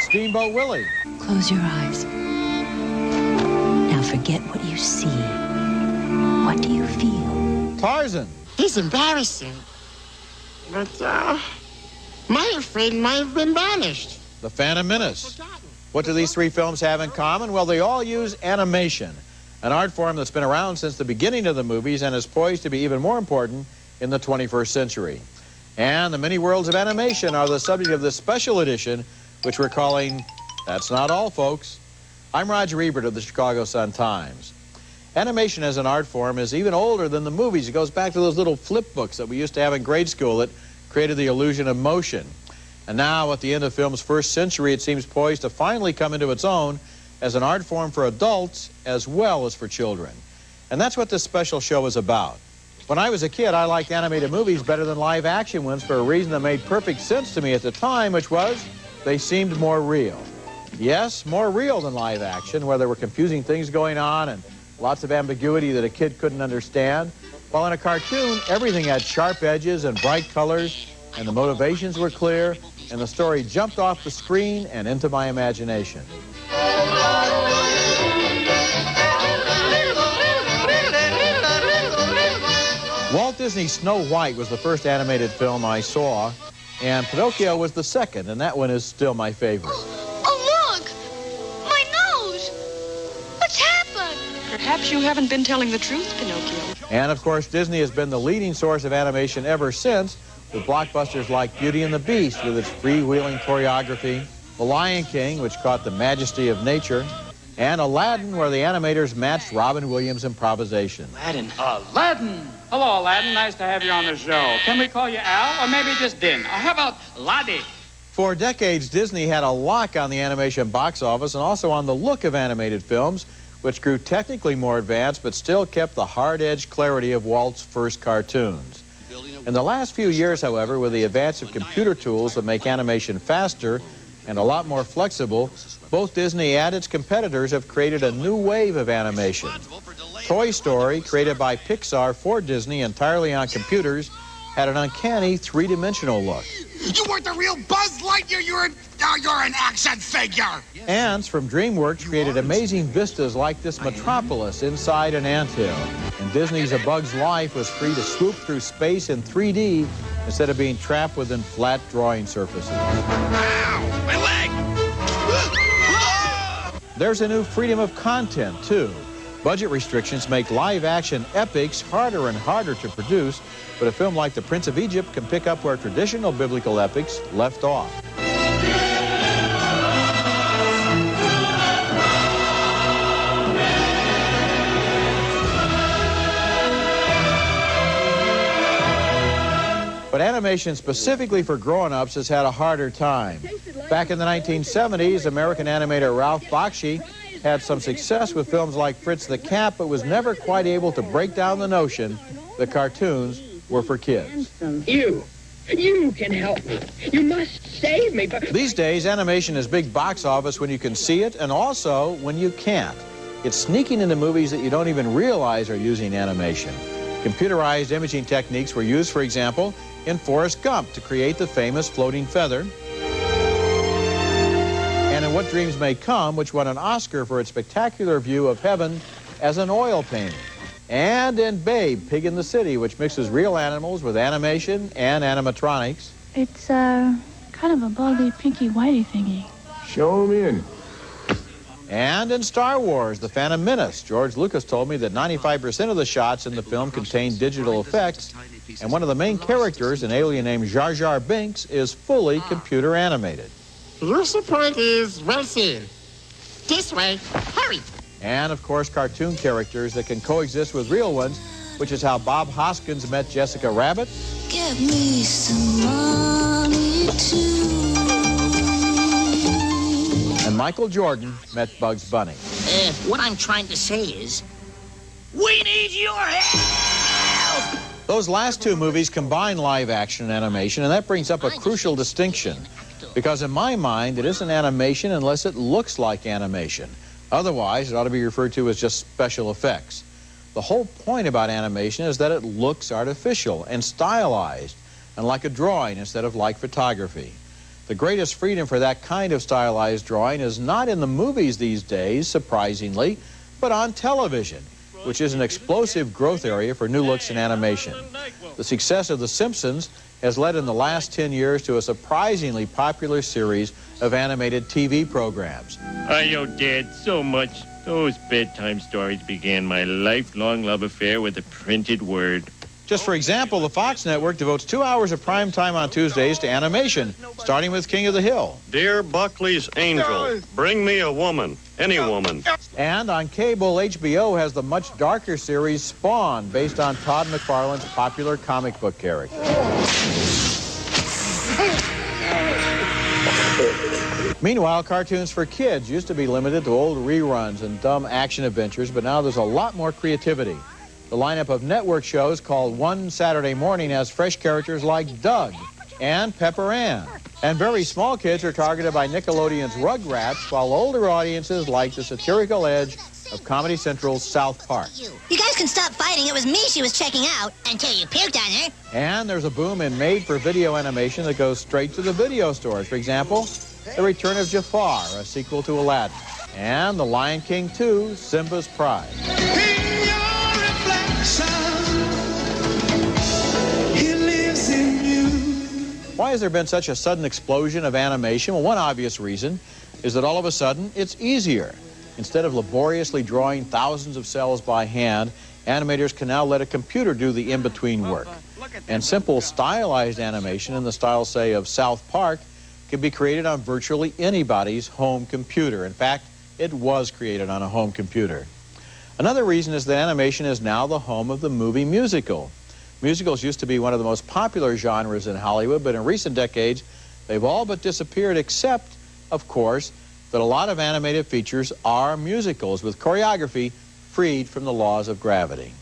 Steamboat Willie. Close your eyes. Now forget what you see. What do you feel? Tarzan. He's embarrassing. But, my friend might have been banished. The Phantom Menace. What do these three films have in common? Well, they all use animation, an art form that's been around since the beginning of the movies and is poised to be even more important in the 21st century. And the many worlds of animation are the subject of this special edition, which we're calling That's Not All, Folks. I'm Roger Ebert of the Chicago Sun-Times. Animation as an art form is even older than the movies. It goes back to those little flip books that we used to have in grade school that created the illusion of motion. And now, at the end of film's first century, it seems poised to finally come into its own as an art form for adults as well as for children. And that's what this special show is about. When I was a kid, I liked animated movies better than live-action ones for a reason that made perfect sense to me at the time, which was they seemed more real. Yes, more real than live-action, where there were confusing things going on and lots of ambiguity that a kid couldn't understand. While in a cartoon, everything had sharp edges and bright colors, and the motivations were clear, and the story jumped off the screen and into my imagination. Walt Disney's Snow White was the first animated film I saw, and Pinocchio was the second, and that one is still my favorite. Oh, look! My nose! What's happened? Perhaps you haven't been telling the truth, Pinocchio. And, of course, Disney has been the leading source of animation ever since, with blockbusters like Beauty and the Beast with its freewheeling choreography, The Lion King, which caught the majesty of nature, and Aladdin, where the animators matched Robin Williams' improvisation. Aladdin. Aladdin! Hello, Aladdin. Nice to have you on the show. Can we call you Al, or maybe just Din? Or how about Laddie? For decades, Disney had a lock on the animation box office and also on the look of animated films, which grew technically more advanced but still kept the hard-edged clarity of Walt's first cartoons. In the last few years, however, with the advance of computer tools that make animation faster and a lot more flexible, both Disney and its competitors have created a new wave of animation. Toy Story, created by Pixar for Disney entirely on computers, had an uncanny three-dimensional look. You weren't the real Buzz Lightyear, you're an action figure! Ants from DreamWorks created amazing vistas like this metropolis inside an anthill. And Disney's A Bug's Life was free to swoop through space in 3D instead of being trapped within flat drawing surfaces. Ow! My leg! There's a new freedom of content, too. Budget restrictions make live-action epics harder and harder to produce, but a film like The Prince of Egypt can pick up where traditional biblical epics left off. But animation specifically for grown-ups has had a harder time. Back in the 1970s, American animator Ralph Bakshi had some success with films like Fritz the Cat, but was never quite able to break down the notion that cartoons were for kids. You can help me. You must save me. But These days, animation is big box office when you can see it and also when you can't. It's sneaking into movies that you don't even realize are using animation. Computerized imaging techniques were used, for example, in Forrest Gump to create the famous floating feather, and in What Dreams May Come, which won an Oscar for its spectacular view of heaven as an oil painting, and in Babe, Pig in the City, which mixes real animals with animation and animatronics. It's kind of a buggy, pinky, whitey thingy. Show 'em in. And in Star Wars, The Phantom Menace, George Lucas told me that 95% of the shots in the film contain digital effects, and one of the main characters, an alien named Jar Jar Binks, is fully computer animated. Your support is well seen. This way, hurry! And, of course, cartoon characters that can coexist with real ones, which is how Bob Hoskins met Jessica Rabbit. Get me some money, too. And Michael Jordan met Bugs Bunny. What I'm trying to say is, we need your help! Those last two movies combine live action and animation, and that brings up a crucial distinction. Because in my mind, it isn't animation unless it looks like animation. Otherwise, it ought to be referred to as just special effects. The whole point about animation is that it looks artificial and stylized, and like a drawing instead of like photography. The greatest freedom for that kind of stylized drawing is not in the movies these days, surprisingly, but on television, which is an explosive growth area for new looks in animation. The success of The Simpsons has led in the last 10 years to a surprisingly popular series of animated TV programs. I owe Dad so much. Those bedtime stories began my lifelong love affair with the printed word. Just for example, the Fox network devotes 2 hours of prime time on Tuesdays to animation, starting with King of the Hill. Dear Buckley's Angel, bring me a woman, any woman. And on cable, HBO has the much darker series Spawn, based on Todd McFarlane's popular comic book character. Meanwhile, cartoons for kids used to be limited to old reruns and dumb action adventures, but now there's a lot more creativity. The lineup of network shows called One Saturday Morning has fresh characters like Doug and Pepper Ann. And very small kids are targeted by Nickelodeon's Rugrats, while older audiences like the satirical edge of Comedy Central's South Park. You guys can stop fighting. It was me she was checking out until you puked on her. And there's a boom in made-for-video animation that goes straight to the video stores. For example, The Return of Jafar, a sequel to Aladdin. And The Lion King 2, Simba's Pride. Why has there been such a sudden explosion of animation? Well, one obvious reason is that all of a sudden it's easier. Instead of laboriously drawing thousands of cells by hand, animators can now let a computer do the in-between work. And simple stylized animation in the style, say, of South Park can be created on virtually anybody's home computer. In fact, it was created on a home computer. Another reason is that animation is now the home of the movie musical. Musicals used to be one of the most popular genres in Hollywood, but in recent decades, they've all but disappeared, except, of course, that a lot of animated features are musicals with choreography freed from the laws of gravity.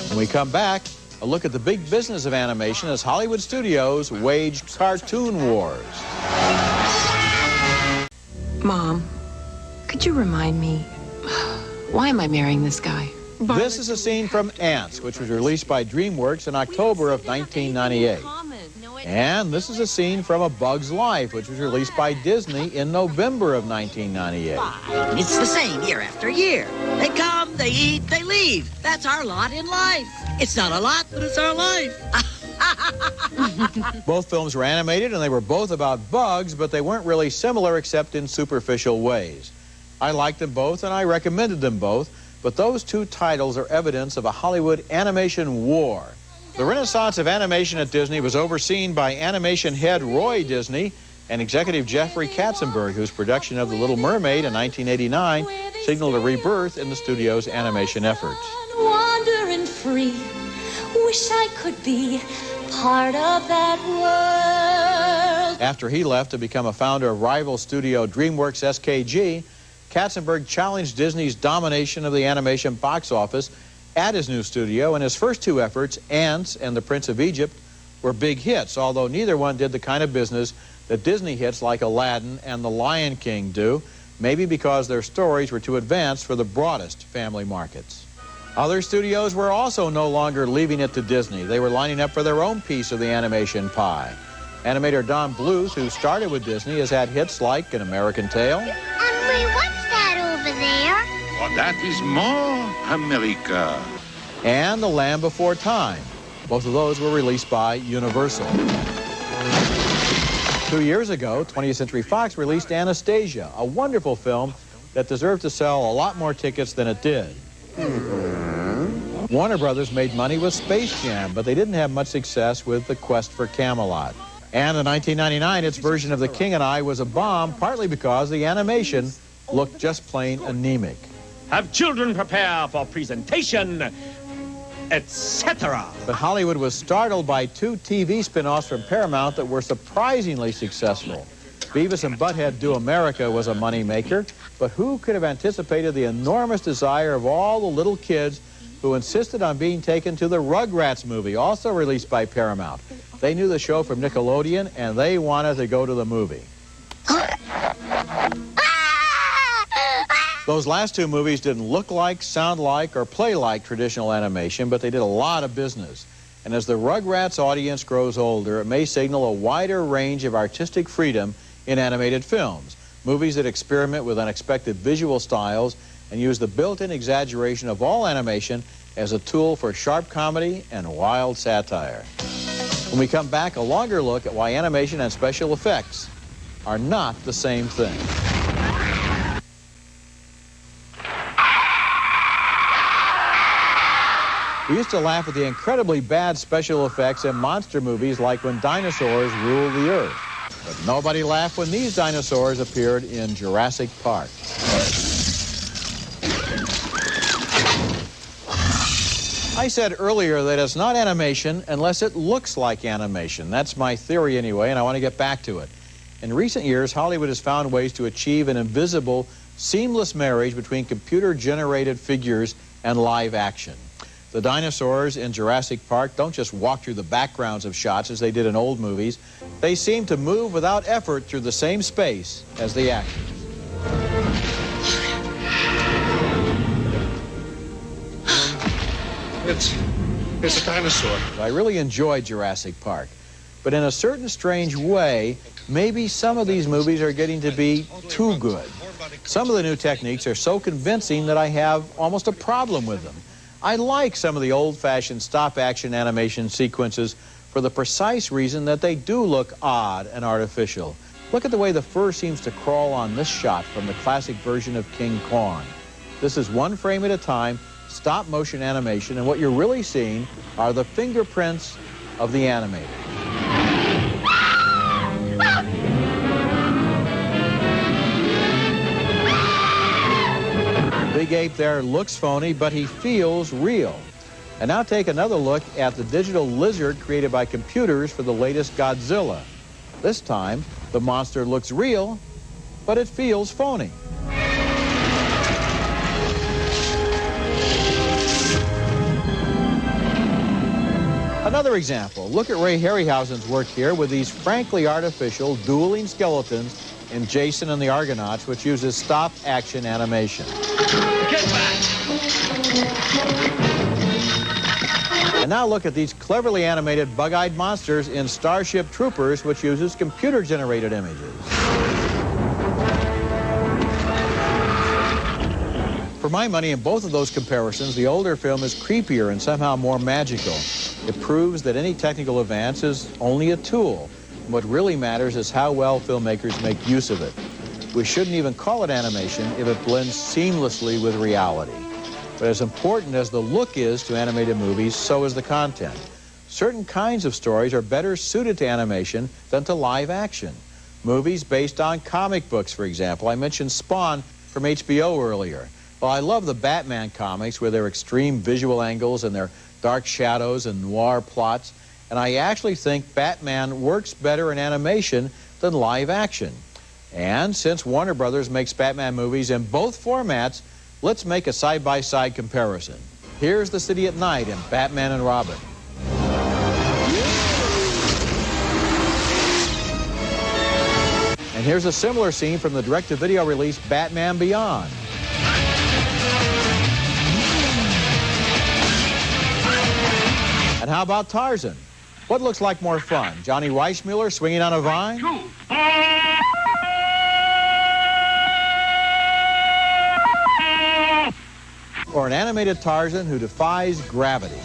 When we come back, a look at the big business of animation as Hollywood studios wage cartoon wars. Mom, could you remind me, why am I marrying this guy? This is a scene from Ants, which was released by DreamWorks in October of 1998. And this is a scene from A Bug's Life, which was released by Disney in November of 1998. It's the same year after year. They come, they eat, they leave. That's our lot in life. It's not a lot, but it's our life. Both films were animated, and they were both about bugs, but they weren't really similar except in superficial ways. I liked them both, and I recommended them both, but those two titles are evidence of a Hollywood animation war. The renaissance of animation at Disney was overseen by animation head Roy Disney and executive Jeffrey Katzenberg, whose production of The Little Mermaid in 1989 signaled a rebirth in the studio's animation efforts. Wandering free, wish I could be part of that world. After he left to become a founder of rival studio DreamWorks SKG, Katzenberg challenged Disney's domination of the animation box office at his new studio, and his first two efforts, Ants and The Prince of Egypt, were big hits, although neither one did the kind of business that Disney hits like Aladdin and The Lion King do, maybe because their stories were too advanced for the broadest family markets. Other studios were also no longer leaving it to Disney. They were lining up for their own piece of the animation pie. Animator Don Bluth, who started with Disney, has had hits like An American Tail. Wait, what's that over there? Oh, that is more America. And The Land Before Time. Both of those were released by Universal. 2 years ago, 20th Century Fox released Anastasia, a wonderful film that deserved to sell a lot more tickets than it did. Warner Brothers made money with Space Jam, but they didn't have much success with The Quest for Camelot. And in 1999, its version of The King and I was a bomb, partly because the animation looked just plain anemic. Have children prepare for presentation, etc. But Hollywood was startled by two TV spin-offs from Paramount that were surprisingly successful. Beavis and Butthead Do America was a moneymaker, but who could have anticipated the enormous desire of all the little kids who insisted on being taken to the Rugrats movie, also released by Paramount. They knew the show from Nickelodeon, and they wanted to go to the movie. Those last two movies didn't look like, sound like, or play like traditional animation, but they did a lot of business. And as the Rugrats audience grows older, it may signal a wider range of artistic freedom in animated films. Movies that experiment with unexpected visual styles and use the built-in exaggeration of all animation as a tool for sharp comedy and wild satire. When we come back, a longer look at why animation and special effects are not the same thing. We used to laugh at the incredibly bad special effects in monster movies like when dinosaurs ruled the earth. But nobody laughed when these dinosaurs appeared in Jurassic Park. I said earlier that it's not animation unless it looks like animation. That's my theory anyway, and I want to get back to it. In recent years, Hollywood has found ways to achieve an invisible, seamless marriage between computer-generated figures and live action. The dinosaurs in Jurassic Park don't just walk through the backgrounds of shots as they did in old movies. They seem to move without effort through the same space as the actors. It's a dinosaur. I really enjoyed Jurassic Park, but in a certain strange way, maybe some of these movies are getting to be too good. Some of the new techniques are so convincing that I have almost a problem with them. I like some of the old-fashioned stop-action animation sequences for the precise reason that they do look odd and artificial. Look at the way the fur seems to crawl on this shot from the classic version of King Kong. This is one frame at a time, stop-motion animation, and what you're really seeing are the fingerprints of the animator. Big Ape there looks phony, but he feels real. And now take another look at the digital lizard created by computers for the latest Godzilla. This time, the monster looks real, but it feels phony. Another example, look at Ray Harryhausen's work here with these frankly artificial dueling skeletons in Jason and the Argonauts, which uses stop-action animation. Get back! And now look at these cleverly animated bug-eyed monsters in Starship Troopers, which uses computer-generated images. For my money, in both of those comparisons, the older film is creepier and somehow more magical. It proves that any technical advance is only a tool. What really matters is how well filmmakers make use of it. We shouldn't even call it animation if it blends seamlessly with reality. But as important as the look is to animated movies, so is the content. Certain kinds of stories are better suited to animation than to live action. Movies based on comic books, for example. I mentioned Spawn from HBO earlier. Well, I love the Batman comics with their extreme visual angles and their dark shadows and noir plots. And I actually think Batman works better in animation than live action. And since Warner Brothers makes Batman movies in both formats, let's make a side-by-side comparison. Here's the city at night in Batman and Robin. And here's a similar scene from the direct-to-video release Batman Beyond. And how about Tarzan? What looks like more fun? Johnny Weissmuller swinging on a vine? Or an animated Tarzan who defies gravity?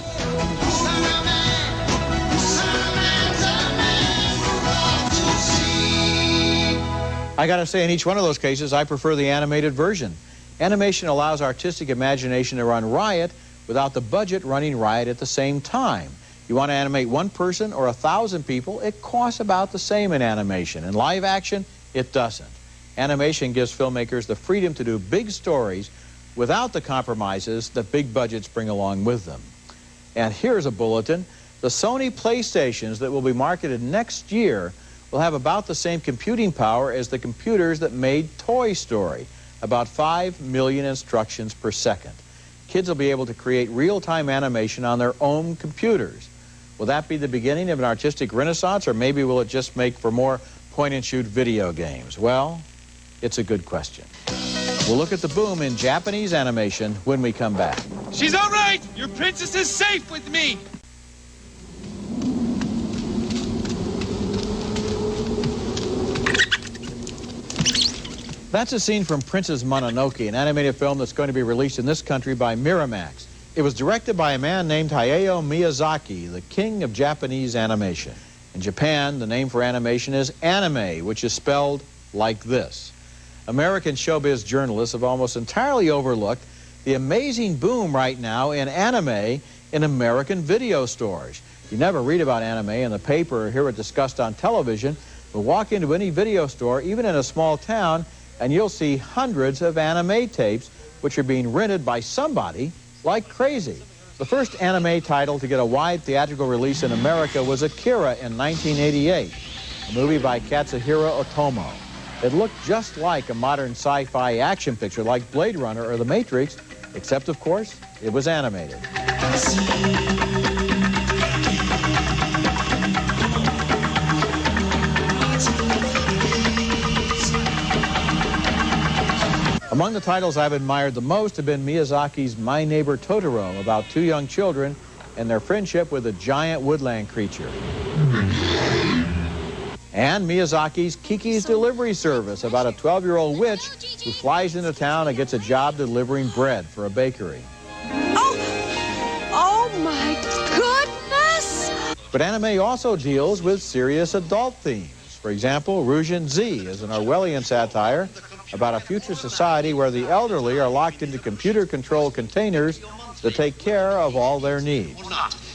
I gotta say, in each one of those cases, I prefer the animated version. Animation allows artistic imagination to run riot without the budget running riot at the same time. You want to animate one person or 1,000 people, it costs about the same in animation. In live action, it doesn't. Animation gives filmmakers the freedom to do big stories without the compromises that big budgets bring along with them. And here's a bulletin. The Sony PlayStations that will be marketed next year will have about the same computing power as the computers that made Toy Story, about 5 million instructions per second. Kids will be able to create real-time animation on their own computers. Will that be the beginning of an artistic renaissance, or maybe will it just make for more point-and-shoot video games? Well, it's a good question. We'll look at the boom in Japanese animation when we come back. She's all right! Your princess is safe with me! That's a scene from Princess Mononoke, an animated film that's going to be released in this country by Miramax. It was directed by a man named Hayao Miyazaki, the king of Japanese animation. In Japan, the name for animation is anime, which is spelled like this. American showbiz journalists have almost entirely overlooked the amazing boom right now in anime in American video stores. You never read about anime in the paper or hear it discussed on television, but walk into any video store, even in a small town, and you'll see hundreds of anime tapes which are being rented by somebody like crazy. The first anime title to get a wide theatrical release in America was Akira in 1988, a movie by Katsuhiro Otomo. It looked just like a modern sci-fi action picture like Blade Runner or The Matrix, except, of course, it was animated. Among the titles I've admired the most have been Miyazaki's My Neighbor Totoro, about two young children and their friendship with a giant woodland creature. And Miyazaki's Kiki's Delivery Service, about a 12-year-old witch who flies into town and gets a job delivering bread for a bakery. Oh my goodness! But anime also deals with serious adult themes. For example, Rujin Z is an Orwellian satire about a future society where the elderly are locked into computer-controlled containers that take care of all their needs.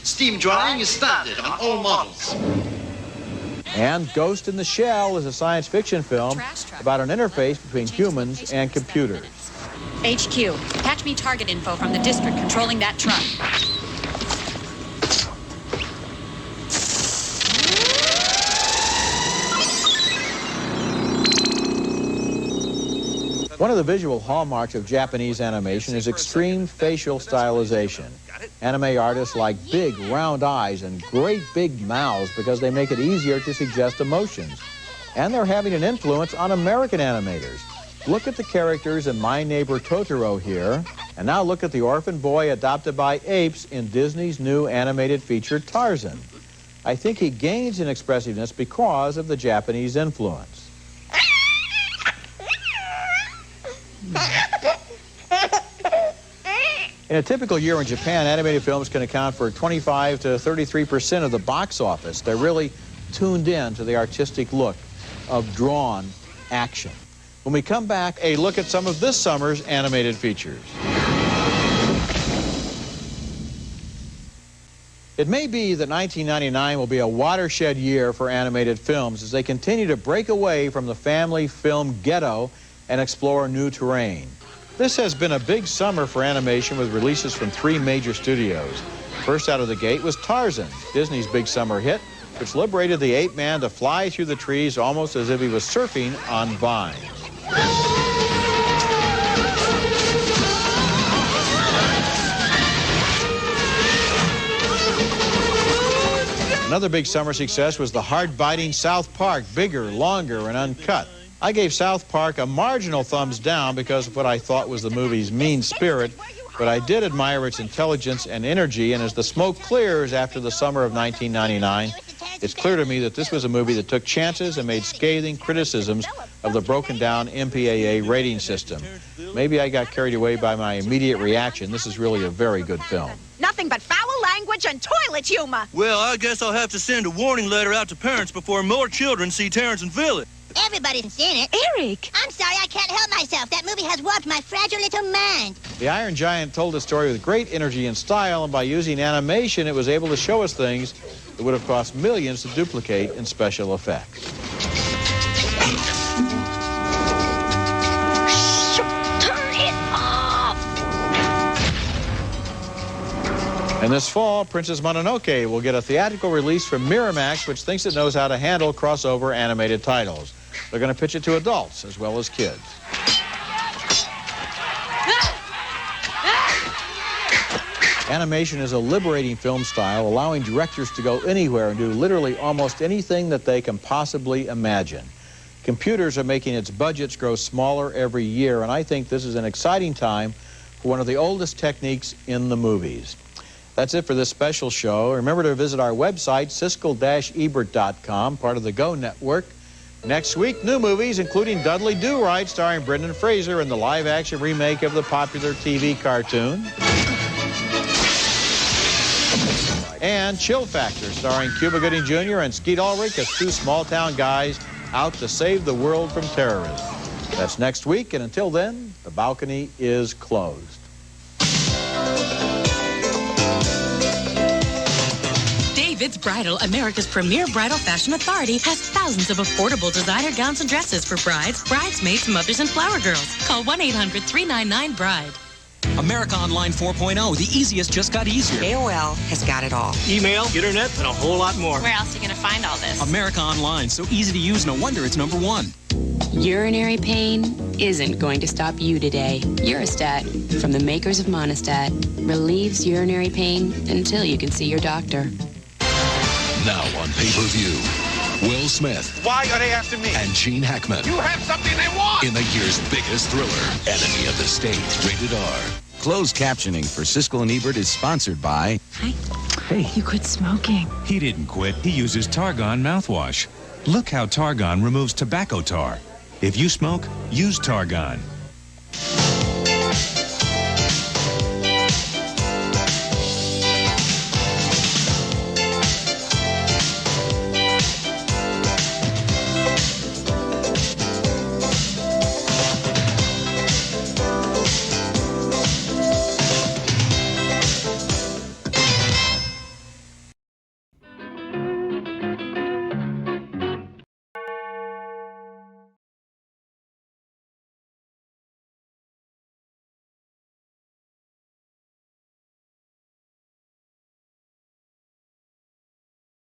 Steam drying is standard on all models. And Ghost in the Shell is a science fiction film about an interface between humans and computers. HQ, patch me target info from the district controlling that truck. One of the visual hallmarks of Japanese animation is extreme facial stylization. Anime artists like big, round eyes and great big mouths because they make it easier to suggest emotions. And they're having an influence on American animators. Look at the characters in My Neighbor Totoro here, and now look at the orphan boy adopted by apes in Disney's new animated feature Tarzan. I think he gains in expressiveness because of the Japanese influence. In a typical year in Japan, animated films can account for 25 to 33% of the box office. They're really tuned in to the artistic look of drawn action. When we come back, a look at some of this summer's animated features. It may be that 1999 will be a watershed year for animated films as they continue to break away from the family film ghetto and explore new terrain. This has been a big summer for animation with releases from 3 major studios. First out of the gate was Tarzan, Disney's big summer hit, which liberated the ape man to fly through the trees almost as if he was surfing on vines. Another big summer success was the hard-biting South Park, bigger, longer, and uncut. I gave South Park a marginal thumbs down because of what I thought was the movie's mean spirit, but I did admire its intelligence and energy, and as the smoke clears after the summer of 1999, it's clear to me that this was a movie that took chances and made scathing criticisms of the broken-down MPAA rating system. Maybe I got carried away by my immediate reaction. This is really a very good film. Nothing but foul language and toilet humor. Well, I guess I'll have to send a warning letter out to parents before more children see Terrence and Philly. Everybody's seen it. Eric! I'm sorry, I can't help myself. That movie has warped my fragile little mind. The Iron Giant told a story with great energy and style, and by using animation, it was able to show us things that would have cost millions to duplicate in special effects. Turn it off! And this fall, Princess Mononoke will get a theatrical release from Miramax, which thinks it knows how to handle crossover animated titles. They're going to pitch it to adults as well as kids. Animation is a liberating film style, allowing directors to go anywhere and do literally almost anything that they can possibly imagine. Computers are making its budgets grow smaller every year, and I think this is an exciting time for one of the oldest techniques in the movies. That's it for this special show. Remember to visit our website, Siskel-Ebert.com, part of the Go Network. Next week, new movies, including Dudley Do-Right, starring Brendan Fraser in the live-action remake of the popular TV cartoon. And Chill Factor, starring Cuba Gooding Jr. and Skeet Ulrich as two small-town guys out to save the world from terrorism. That's next week, and until then, the balcony is closed. David's Bridal, America's premier bridal fashion authority, has thousands of affordable designer gowns and dresses for brides, bridesmaids, mothers, and flower girls. Call 1-800-399-BRIDE. America Online 4.0, the easiest just got easier. AOL has got it all. Email, internet, and a whole lot more. Where else are you going to find all this? America Online, so easy to use, no wonder it's #1. Urinary pain isn't going to stop you today. Urostat, from the makers of Monistat, relieves urinary pain until you can see your doctor. Now on pay-per-view, Will Smith. Why are they after me? And Gene Hackman. You have something they want! In the year's biggest thriller, Enemy of the State, rated R. Closed captioning for Siskel and Ebert is sponsored by... Hi. Hey. You quit smoking. He didn't quit. He uses Targon mouthwash. Look how Targon removes tobacco tar. If you smoke, use Targon.